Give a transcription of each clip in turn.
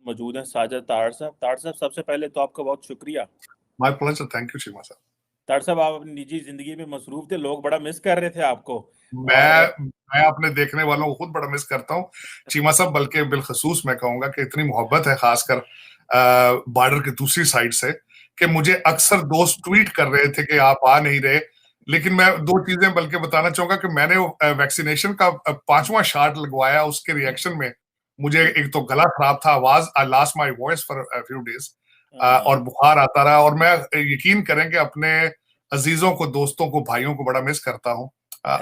मौजूद हैं साजिद तार साहब। तार साहब, सबसे पहले तो आपका बहुत शुक्रिया। My pleasure, thank you Cheema साहब। तार साहब, आप अपनी निजी जिंदगी में मसरूफ थे, लोग बड़ा मिस कर रहे थे आपको। और मैं अपने देखने वालों को खुद बड़ा मिस करता हूँ चीमा साहब, बल्कि बिलखसूस मैं कहूंगा कि इतनी मोहब्बत है खासकर बॉर्डर की दूसरी साइड से कि मुझे अक्सर दोस्त ट्वीट कर रहे थे कि आप आ नहीं रहे। लेकिन मैं दो चीजें बल्कि बताना चाहूंगा कि मैंने वैक्सीनेशन का 5वां शॉट लगवाया, उसके रिएक्शन में मुझे एक तो गला खराब था, आवाज, I lost my voice for a few days, और बुखार आता रहा। और मैं यकीन करेंगे अपने अजीजों को, दोस्तों को, भाइयों को बड़ा मिस करता हूँ।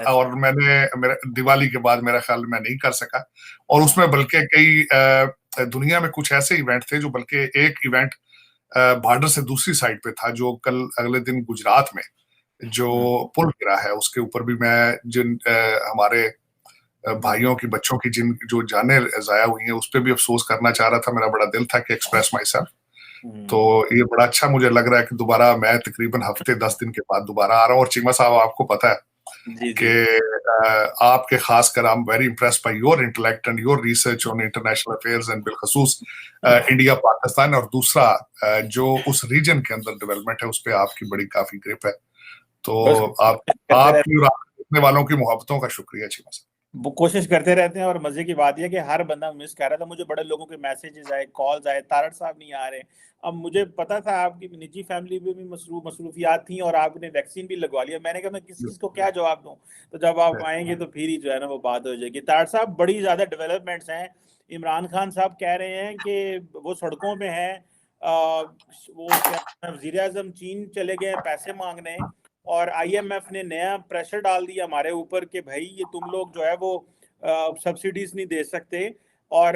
और मेरे दिवाली के बाद मेरा ख्याल मैं नहीं कर सका। और उसमें बल्कि कई दुनिया में कुछ ऐसे इवेंट थे, जो बल्कि एक इवेंट बॉर्डर से दूसरी साइड पे था, जो कल अगले दिन गुजरात में जो पुल गिरा है उसके ऊपर भी मैं जिन हमारे भाइयों की, बच्चों की जिन जो जानें जाया हुई हैं उस पर भी अफसोस करना चाह रहा था। मेरा बड़ा दिल था कि एक्सप्रेस माई सेल्फ। तो ये बड़ा अच्छा मुझे लग रहा है कि दोबारा मैं तकरीबन हफ्ते 10 दिन के बाद दोबारा आ रहा हूँ। और चीमा साहब, आपको पता है कि आपके खासकर I am very impressed by your intellect and your research on international affairs and बिलखसूस इंडिया पाकिस्तान, और दूसरा जो उस रीजन के अंदर डेवलपमेंट है उस पर आपकी बड़ी काफी ग्रिप है। तो आपकी और आपके वालों की मोहब्बतों का शुक्रिया चीमा साहब। वो कोशिश करते रहते हैं। और मजे की बात यह है कि हर बंदा मिस कर रहा था। मुझे बड़े लोगों के मैसेजेस आए, कॉल्स आए, तारड़ साहब नहीं आ रहे। अब मुझे पता था आपकी निजी फैमिली में भी मसरूफियात थी और आपने वैक्सीन भी लगवा लिया। मैंने कहा मैं किस चीज को क्या जवाब दूं। तो जब आप आएंगे तो फिर ही जो है ना वो बात हो जाएगी। तारड़ साहब, बड़ी ज्यादा डेवलपमेंट्स हैं। इमरान खान साहब कह रहे हैं कि वो सड़कों में हैं। वो वजीर आजम चीन चले गए पैसे मांगने, और आईएमएफ ने नया प्रेशर डाल दिया हमारे ऊपर कि भाई ये तुम लोग जो है वो सब्सिडीज नहीं दे सकते। और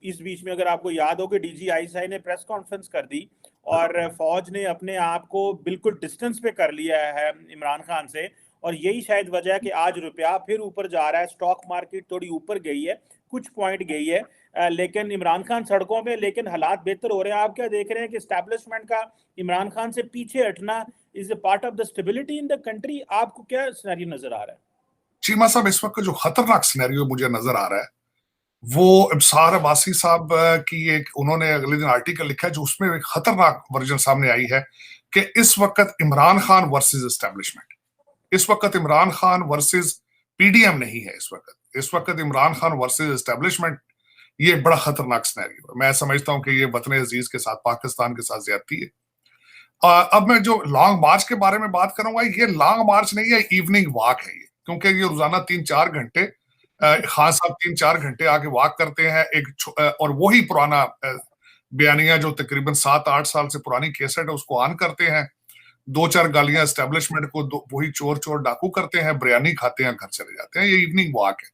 इस बीच में अगर आपको याद हो कि डीजीआईएसआई ने प्रेस कॉन्फ्रेंस कर दी और फौज ने अपने आप को बिल्कुल डिस्टेंस पे कर लिया है इमरान खान से। और यही शायद वजह है कि आज रुपया फिर ऊपर जा रहा है। स्टॉक मार्केट थोड़ी ऊपर गई है, कुछ पॉइंट गई है, लेकिन इमरान खान सड़कों में, लेकिन हालात बेहतर हो रहे हैं। आप क्या देख रहे हैं कि एस्टैब्लिशमेंट का इमरान खान से पीछे हटना is a part of the stability in the country? आपको क्या सिनेरियो नजर आ रहा है? चीमा साहब, इस वक्त जो खतरनाक सिनेरियो मुझे नजर आ रहा है वो इब्सार अब्बासी साहब की एक, उन्होंने अगले दिन आर्टिकल लिखा है जो उसमें एक खतरनाक वर्जन सामने आई है कि इस वक्त इमरान खान वर्सेस एस्टेब्लिशमेंट, इस वक्त इमरान खान वर्सेस पीडीएम नहीं है, इस वक्त इमरान खान वर्सेस एस्टेब्लिशमेंट। ये बड़ा खतरनाक सिनेरियो है। मैं समझता हूं कि ये वतन अजीज के साथ, पाकिस्तान के साथ ज्यादती है। अब मैं जो लॉन्ग मार्च के बारे में बात करूंगा, ये लॉन्ग मार्च नहीं है, इवनिंग वॉक है ये, क्योंकि ये रोजाना 3-4 घंटे खान साहब 3-4 घंटे आके वॉक करते हैं। और वही पुराना बयानिया जो तकरीबन 7-8 साल से पुरानी केसेट है उसको ऑन करते हैं, 2-4 गालियां एस्टेब्लिशमेंट को, वही चोर चोर डाकू करते हैं, बिरयानी खाते हैं, घर चले जाते हैं। ये इवनिंग वॉक है।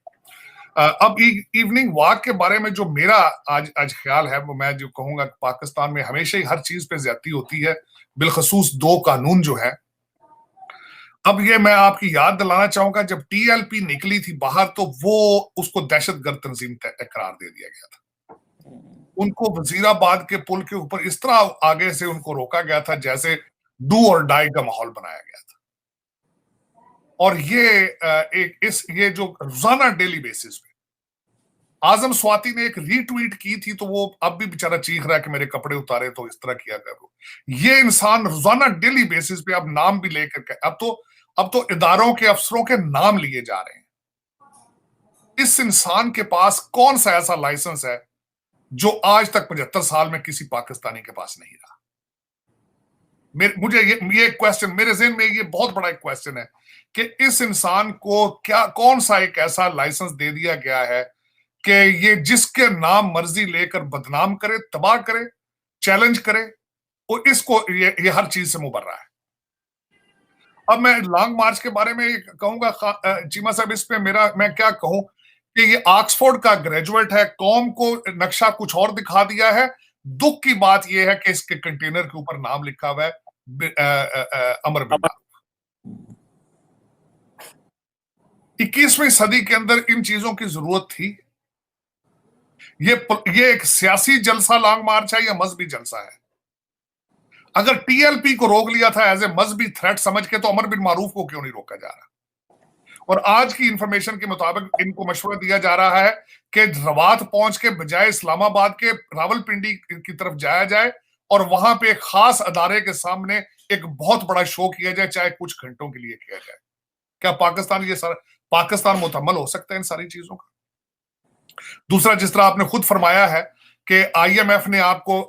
अब इवनिंग वॉक के बारे में जो मेरा आज ख्याल है, वो मैं जो कहूंगा कि पाकिस्तान में हमेशा ही हर चीज पे ज्यादती होती है, बिलखसूस 2 कानून जो है। अब ये मैं आपकी याद दिलाना चाहूंगा, जब टीएलपी निकली थी बाहर तो वो उसको दहशतगर्द तंजीम करार दे दिया गया था। उनको वजीराबाद के पुल के ऊपर इस तरह आगे से उनको रोका गया था जैसे डू और डाई का माहौल बनाया गया था। और ये जो रोजाना डेली बेसिस पे आजम स्वाति ने एक रीट्वीट की थी, तो वो अब भी बेचारा चीख रहा है कि मेरे कपड़े उतारे, तो इस तरह किया करो। ये इंसान रोजाना डेली बेसिस पे अब नाम भी लेकर, अब तो इदारों के अफसरों के नाम लिए जा रहे हैं। इस इंसान के पास कौन सा ऐसा लाइसेंस है जो आज तक 75 साल में किसी पाकिस्तानी के पास नहीं रहा? मुझे ये क्वेश्चन मेरे ज़हन में, ये बहुत बड़ा एक क्वेश्चन है कि इस इंसान को कौन सा एक ऐसा लाइसेंस दे दिया गया है कि ये जिसके नाम मर्जी लेकर बदनाम करे, तबाह करे, चैलेंज करे, और इसको ये हर चीज से मुबर रहा है। अब मैं लॉन्ग मार्च के बारे में कहूंगा चीमा साहब, इस पे मैं क्या कहूं कि ये ऑक्सफोर्ड का ग्रेजुएट है, कौम को नक्शा कुछ और दिखा दिया है। दुख की बात यह है कि इसके कंटेनर के ऊपर नाम लिखा हुआ है अमर बिन मारूफ। 21वीं सदी के अंदर इन चीजों की जरूरत थी? ये एक सियासी जलसा लॉन्ग मार्च है या मजहबी जलसा है? अगर टीएलपी को रोक लिया था एज ए मजहबी थ्रेट समझ के, तो अमर बिन मारूफ को क्यों नहीं रोका जा रहा? और आज की इंफॉर्मेशन के मुताबिक इनको मशवरा दिया जा रहा है कि रवात पहुंच के बजाय इस्लामाबाद के रावलपिंडी की तरफ जाया जाए और वहां पे एक खास अदारे के सामने एक बहुत बड़ा शो किया जाए, चाहे कुछ घंटों के लिए किया जाए। क्या पाकिस्तान मुतम्मल हो सकता है इन सारी चीजों का? दूसरा, जिस तरह आपने खुद फरमाया है कि आईएमएफ ने आपको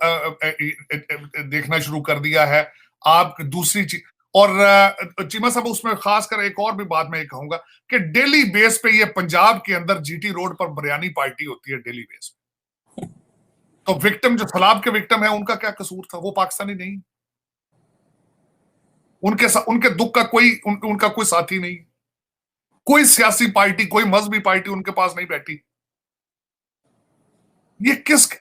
देखना शुरू कर दिया है, आप दूसरी चीज, और चीमा साहब उसमें खासकर एक और भी बात मैं कहूंगा कि डेली बेस पे ये पंजाब के अंदर जीटी रोड पर बिरयानी पार्टी होती है डेली बेस पे। तो विक्टिम जो सैलाब के विक्टिम है उनका क्या कसूर था? वो पाकिस्तानी नहीं, उनके दुख का उनका कोई साथी नहीं, कोई सियासी पार्टी, कोई मजहबी पार्टी उनके पास नहीं बैठी।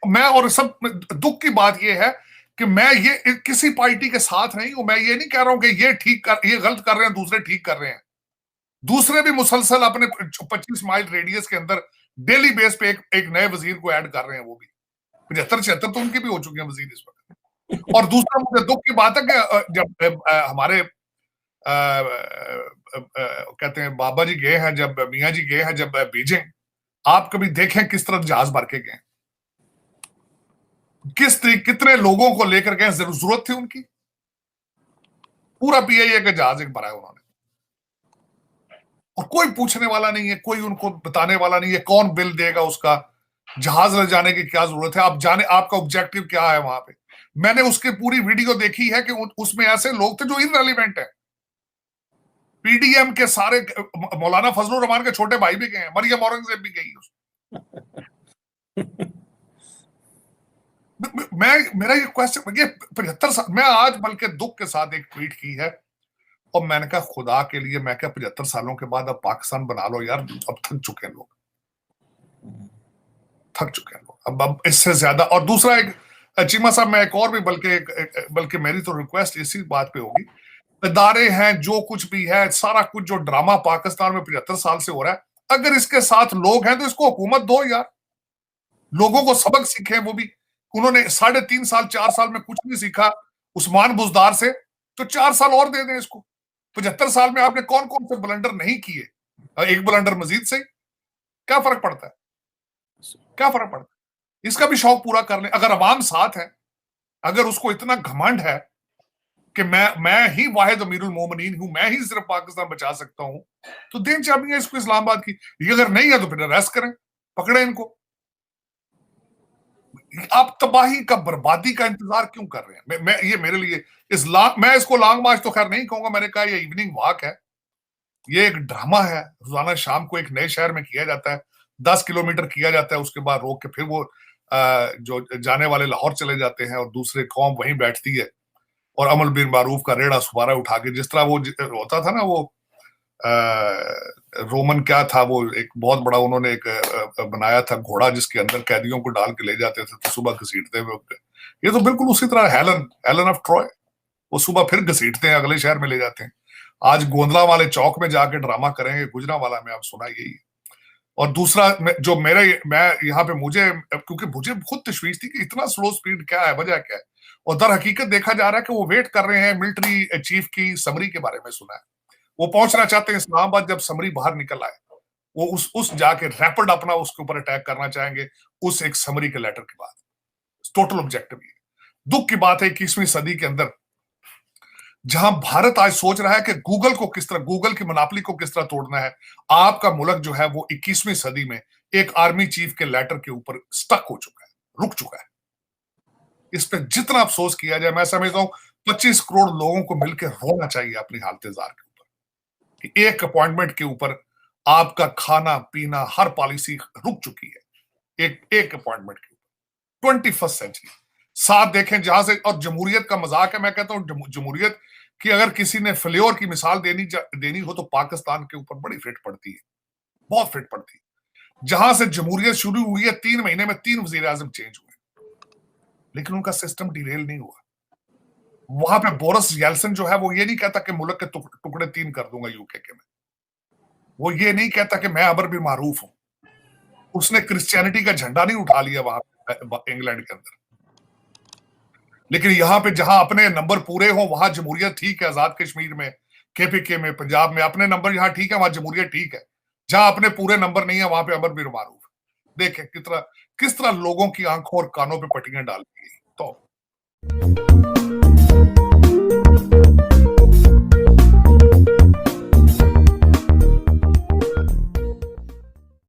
मैं और सब दुख की बात यह है कि मैं ये किसी पार्टी के साथ नहीं हूं। मैं ये नहीं कह रहा हूं कि ये गलत कर रहे हैं, दूसरे ठीक कर रहे हैं। दूसरे भी मुसलसल अपने 25 माइल रेडियस के अंदर डेली बेस पे एक नए वजीर को ऐड कर रहे हैं। वो भी 75-76 तो उनके भी हो चुके हैं वजीर इस वक्त। और दूसरा मुझे दुख की बात है कि जब हमारे कहते हैं बाबा जी गए हैं, जब मियाँ जी गए हैं जब बीजिंग, आप कभी देखें किस तरह जहाज भर के गए, कितने लोगों को लेकर गए, जरूरत थी उनकी? पूरा पीआईए का जहाज एक भरा है उन्होंने, और कोई पूछने वाला नहीं है, कोई उनको बताने वाला नहीं है कौन बिल देगा उसका, जहाज ले जाने की क्या जरूरत है, आप जाने आपका ऑब्जेक्टिव क्या है वहां पे। मैंने उसकी पूरी वीडियो देखी है कि उसमें ऐसे लोग थे जो इररिलेवेंट है। पीडीएम के सारे, मौलाना फजलुर रहमान के छोटे भाई भी गए हैं, मरियम औरंगजेब भी गई मेरा ये क्वेश्चन, ये 75 साल, मैं आज बल्कि दुख के साथ एक ट्वीट की है और मैंने कहा खुदा के लिए, मैं क्या 75 सालों के बाद अब पाकिस्तान बना लो यार, अब थक चुके हैं लोग, थक चुके हैं लोग अब इससे ज्यादा। और दूसरा, एक चीमा साहब, मैं एक और भी बल्कि मेरी तो रिक्वेस्ट इसी बात पे होगी, इदारे हैं जो कुछ भी है, सारा कुछ जो ड्रामा पाकिस्तान में 75 साल से हो रहा है, अगर इसके साथ लोग हैं तो इसको हुकूमत दो यार, लोगों को सबक सीखे। वो भी उन्होंने 3.5 साल 4 साल में कुछ नहीं सीखा उस्मान बुजदार से, तो 4 साल और दे दें इसको। 75 साल में आपने कौन कौन से ब्लंडर नहीं किए, एक ब्लंडर मजीद से क्या फर्क पड़ता है? क्या फर्क पड़ता है? इसका भी शौक पूरा कर ले। अगर अवाम साथ है, अगर उसको इतना घमंड है कि मैं ही वाहिद अमीरुल मोमिनीन हूं, मैं ही सिर्फ पाकिस्तान बचा सकता हूं, तो दें चाबियां इसको इस्लामाबाद की। ये अगर नहीं है तो फिर अरेस्ट करें, पकड़े इनको। आप तबाही का, बर्बादी का इंतजार क्यों कर रहे हैं? ये मेरे लिए मैं इसको लॉन्ग मार्च तो खैर नहीं कहूंगा, मैंने कहा ये इवनिंग वॉक है, ये एक ड्रामा है। रोजाना शाम को एक नए शहर में किया जाता है, 10 किलोमीटर किया जाता है, उसके बाद रोक के फिर वो जो जाने वाले लाहौर चले जाते हैं और दूसरे कौम वहीं बैठती है और अमल बिन मारूफ का रेड़ा सुबारा उठा के, जिस तरह वो होता था ना, वो रोमन क्या था वो, एक बहुत बड़ा उन्होंने एक बनाया था घोड़ा जिसके अंदर कैदियों को डाल के ले जाते थे तो सुबह घसीटते हुए। ये तो बिल्कुल उसी तरह हेलन ऑफ ट्रॉय, वो सुबह फिर घसीटते हैं, अगले शहर में ले जाते हैं। आज गोंदला वाले चौक में जाके ड्रामा करेंगे, गुजरांवाला में, आप सुना यही। और दूसरा जो मैं यहाँ पे क्योंकि मुझे खुद तशवीश थी कि इतना स्लो स्पीड क्या है, वजह क्या है, और दर हकीकत देखा जा रहा है कि वो वेट कर रहे हैं मिलिट्री चीफ की समरी के बारे में सुना है। वो पहुंचना चाहते हैं इस्लामाबाद, जब समरी बाहर निकल आए वो उस जाके रैपिड अपना उसके ऊपर अटैक करना चाहेंगे उस एक समरी के लेटर के बाद। टोटल ऑब्जेक्टिव ये। दुख की बात है 21वीं सदी के अंदर जहां भारत आज सोच रहा है कि गूगल की मोनोपोली को किस तरह तोड़ना है, आपका मुल्क जो है वो 21वीं सदी में एक आर्मी चीफ के लेटर के ऊपर स्टक हो चुका है, रुक चुका है। इस पर जितना अफसोस किया जाए, मैं समझता हूं 25 करोड़ लोगों को मिलकर रोना चाहिए अपनी हालत-ए-जार के ऊपर कि एक अपॉइंटमेंट के ऊपर आपका खाना पीना हर पॉलिसी रुक चुकी है, एक अपॉइंटमेंट के ऊपर। 21st सेंचुरी साथ देखें जहां से, और जमहूरियत का मजाक है, मैं कहता हूं जमहूरियत की अगर किसी ने फ्लेवर की मिसाल देनी हो तो पाकिस्तान के ऊपर बड़ी फिट पड़ती है, बहुत फिट पड़ती है। जहां से जमहूरियत शुरू हुई है 3 महीने में 3 वजीर आजम चेंज हुए, लेकिन उनका सिस्टम डिरेल नहीं हुआ। वहां पे बोरिस येल्सिन जो है वो ये नहीं कहता कि मुल्क के टुकड़े 3 कर दूंगा यूके के में, वो ये नहीं कहता कि मैं अबर भी मारूफ हूं। उसने क्रिश्चियनिटी का झंडा नहीं उठा लिया वहां इंग्लैंड के अंदर। लेकिन यहां पे जहां अपने नंबर पूरे हो वहां जमहूरियत ठीक है आजाद कश्मीर में केपीके में, पंजाब में अपने नंबर यहाँ ठीक है, वहां जमहूरियत ठीक है, जहां अपने पूरे नंबर नहीं है वहां पे अमर भी मारूफ। देखें किस तरह लोगों की आंखों और कानों पे पट्टियां डाल दी। तो